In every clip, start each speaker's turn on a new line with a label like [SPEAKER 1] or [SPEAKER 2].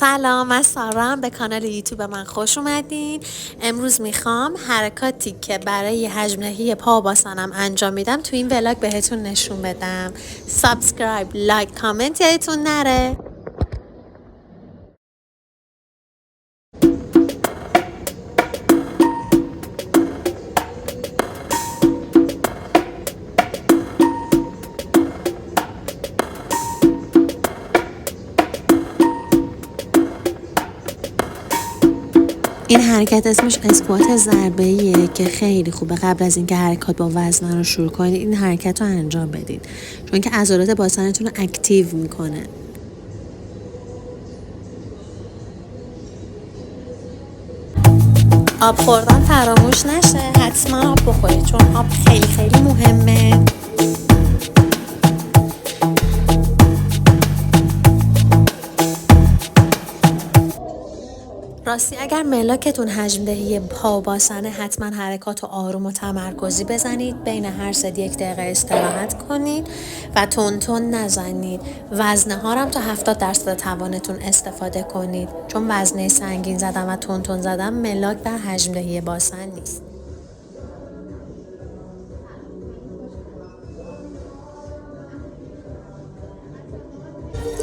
[SPEAKER 1] سلام، من سارام. به کانال یوتیوب من خوش اومدین. امروز میخوام حرکاتی که برای حجم دهی پا و باسنم انجام میدم تو این ولاگ بهتون نشون بدم. سابسکرایب، لایک، کامنت یادتون نره. این حرکت اسمش اسکوات ضربه‌ایه که خیلی خوبه. قبل از اینکه حرکات با وزن رو شروع کنید این حرکت رو انجام بدید، چون که عضلات باسنتون رو اکتیو میکنه. آب خوردن فراموش نشه، حتما آب بخورید چون آب خیلی خیلی مهمه. راستی اگر ملاکتون حجم دهی پا و باسنه حتما حرکات و آروم و تمرکزی بزنید. بین هر ست 1 دقیقه استراحت کنید و تون نزنید. وزنه ها هم تا 70% توانتون استفاده کنید، چون وزنه سنگین زدن و تون زدن ملاک در حجم دهی باسن نیست.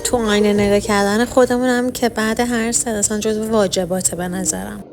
[SPEAKER 1] تو آینه نگاه کردن خودمونم که بعد هر ست اصلا جزو واجباته به نظرم.